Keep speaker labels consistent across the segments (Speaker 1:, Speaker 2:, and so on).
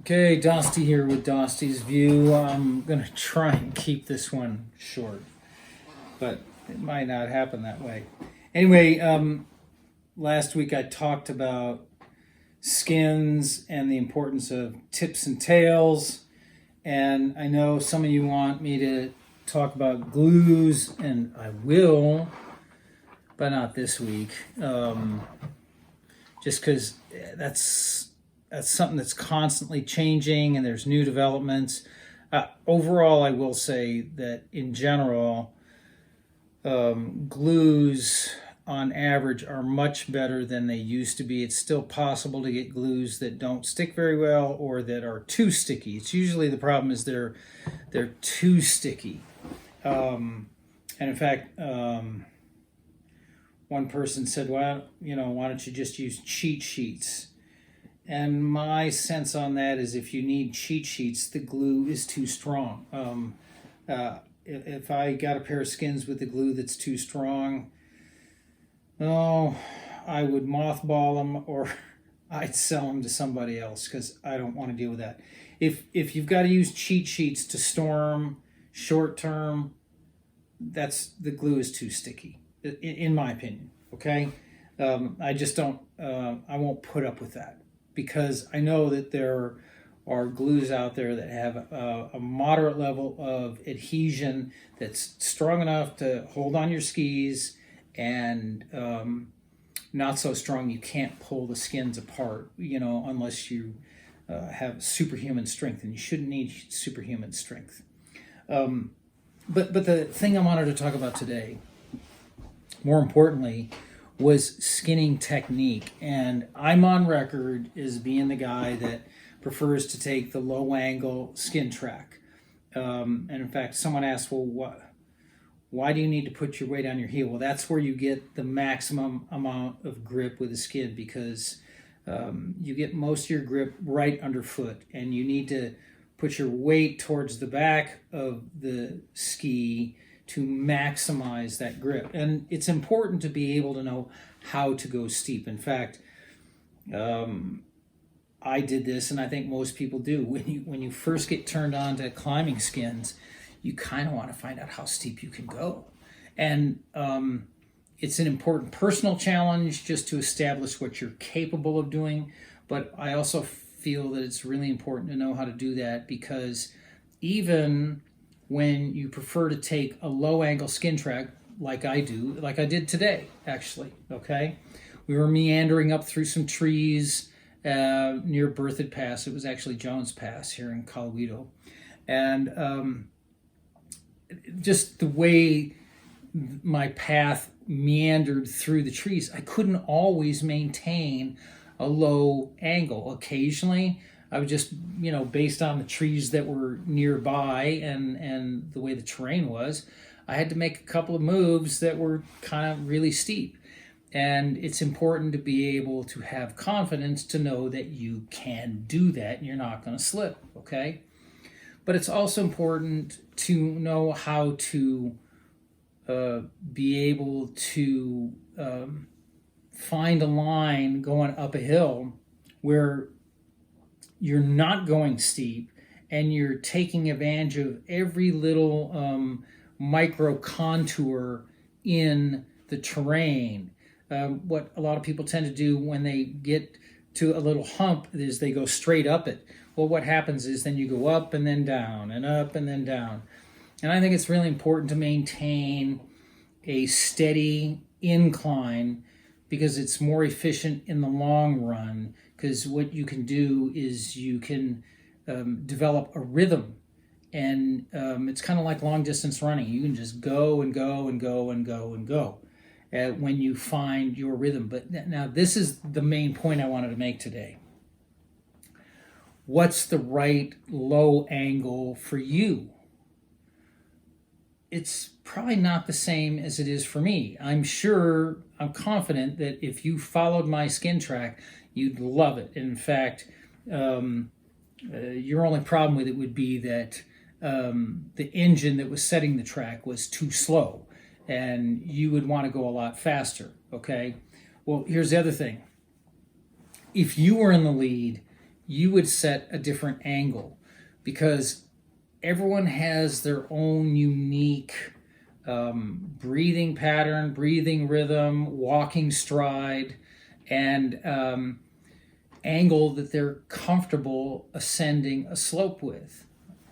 Speaker 1: Okay, Dostie here with Dostie's View. I'm going to try and keep this one short, but it might not happen that way. Anyway, last week I talked about skins and the importance of tips and tails, and I know some of you want me to talk about glues, and I will, but not this week, just because that's something that's constantly changing and there's new developments. Overall, I will say that in general, glues on average are much better than they used to be. It's still possible to get glues that don't stick very well or that are too sticky. It's usually the problem is they're too sticky. And in fact, one person said, "Well, why don't you just use cheat sheets?" And my sense on that is if you need cheat sheets, the glue is too strong. If I got a pair of skins with the glue that's too strong, I would mothball them or I'd sell them to somebody else because I don't want to deal with that. If you've got to use cheat sheets to storm short term, the glue is too sticky, in my opinion. Okay, I just don't. I won't put up with that, because I know that there are glues out there that have a moderate level of adhesion that's strong enough to hold on your skis and not so strong you can't pull the skins apart, unless you have superhuman strength, and you shouldn't need superhuman strength. But the thing I wanted to talk about today, more importantly, was skinning technique. And I'm on record as being the guy that prefers to take the low angle skin track. And in fact, someone asked, well, why do you need to put your weight on your heel? Well, that's where you get the maximum amount of grip with the skin, because you get most of your grip right underfoot, and you need to put your weight towards the back of the ski to maximize that grip. And it's important to be able to know how to go steep. In fact, I did this, and I think most people do. When you first get turned on to climbing skins, you kind of want to find out how steep you can go. And it's an important personal challenge just to establish what you're capable of doing. But I also feel that it's really important to know how to do that, because even when you prefer to take a low angle skin track like I do, like I did today, actually, okay? We were meandering up through some trees near Berthoud Pass. It was actually Jones Pass here in Colorado. And just the way my path meandered through the trees, I couldn't always maintain a low angle. Occasionally, I would just, based on the trees that were nearby and the way the terrain was, I had to make a couple of moves that were kind of really steep. And it's important to be able to have confidence to know that you can do that and you're not going to slip, okay? But it's also important to know how to be able to find a line going up a hill where you're not going steep and you're taking advantage of every little micro contour in the terrain. What a lot of people tend to do when they get to a little hump is they go straight up it. Well, what happens is then you go up and then down and up and then down. And I think it's really important to maintain a steady incline, because it's more efficient in the long run, because what you can do is you can develop a rhythm. And it's kind of like long distance running. You can just go and go and go and go and go when you find your rhythm. But now this is the main point I wanted to make today. What's the right low angle for you? It's probably not the same as it is for me. I'm confident that if you followed my skin track, you'd love it. In fact, your only problem with it would be that the engine that was setting the track was too slow, and you would want to go a lot faster, okay? Well, here's the other thing. If you were in the lead, you would set a different angle, because everyone has their own unique breathing pattern, breathing rhythm, walking stride, and angle that they're comfortable ascending a slope with.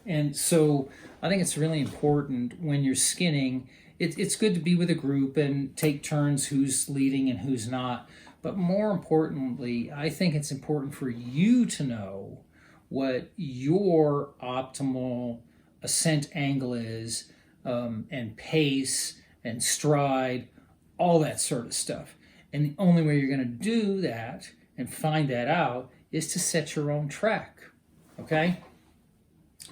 Speaker 1: And so I think it's really important when you're skinning. It's good to be with a group and take turns who's leading and who's not. But more importantly, I think it's important for you to know what your optimal ascent angle is, and pace and stride, all that sort of stuff. And the only way you're going to do that and find that out is to set your own track. Okay?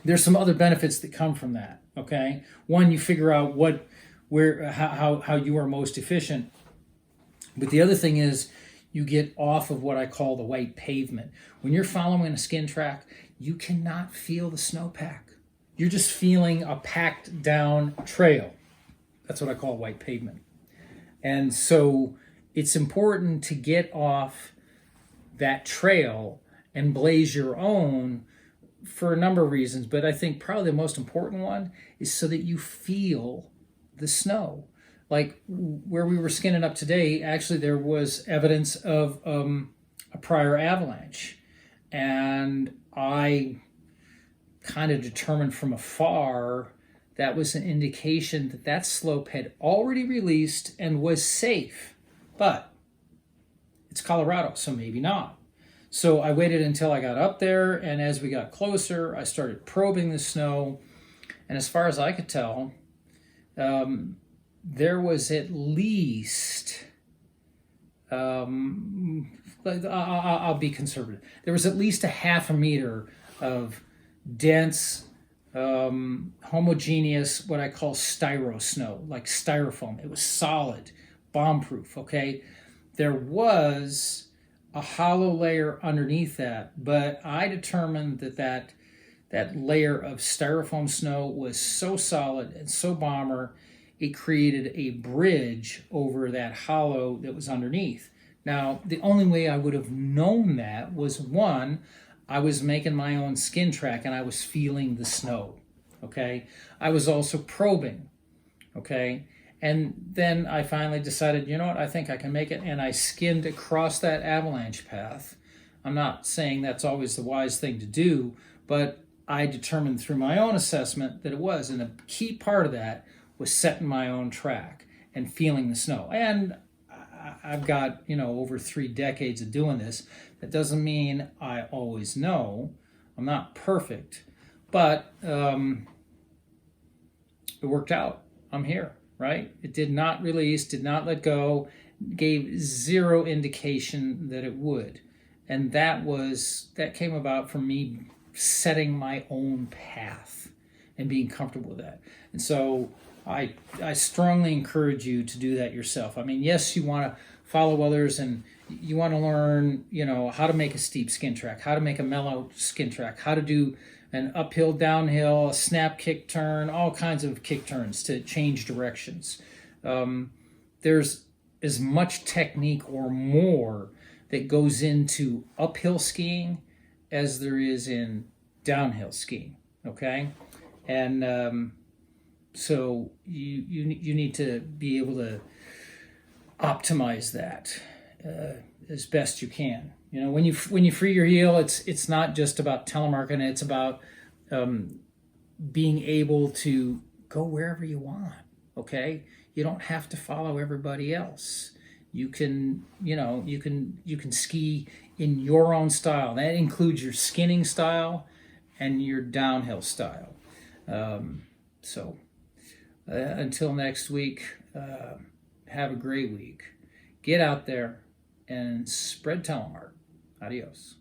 Speaker 1: There's some other benefits that come from that. Okay? One, you figure out how you are most efficient. But the other thing is, you get off of what I call the white pavement. When you're following a skin track, you cannot feel the snowpack. You're just feeling a packed down trail. That's what I call white pavement. And so it's important to get off that trail and blaze your own for a number of reasons. But I think probably the most important one is so that you feel the snow. Like where we were skinning up today, actually there was evidence of a prior avalanche. And I kind of determined from afar that was an indication that that slope had already released and was safe. But it's Colorado, so maybe not. So I waited until I got up there, and as we got closer, I started probing the snow. And as far as I could tell, there was at least, I'll be conservative, there was at least a half a meter of dense, homogeneous, what I call styro snow, like styrofoam. It was solid, bomb-proof, okay? There was a hollow layer underneath that, but I determined that layer of styrofoam snow was so solid and so bomber, it created a bridge over that hollow that was underneath. Now, the only way I would have known that was, one, I was making my own skin track and I was feeling the snow, okay? I was also probing, okay? And then I finally decided, you know what, I think I can make it, and I skinned across that avalanche path. I'm not saying that's always the wise thing to do, but I determined through my own assessment that it was, and a key part of that was setting my own track and feeling the snow. And I've got, over 3 decades of doing this. That doesn't mean I always know. I'm not perfect, but it worked out. I'm here, right? It did not release, did not let go, gave zero indication that it would. And that came about from me setting my own path and being comfortable with that. And so I strongly encourage you to do that yourself. I mean, yes, you want to follow others and you want to learn, how to make a steep skin track, how to make a mellow skin track, how to do an uphill, downhill, a snap kick turn, all kinds of kick turns to change directions. There's as much technique or more that goes into uphill skiing as there is in downhill skiing, okay? And so you need to be able to optimize that as best you can. When you free your heel, it's not just about telemarketing. It's about being able to go wherever you want. Okay, you don't have to follow everybody else. You can ski in your own style. That includes your skinning style and your downhill style. Until next week, have a great week. Get out there and spread Telemark. Adios.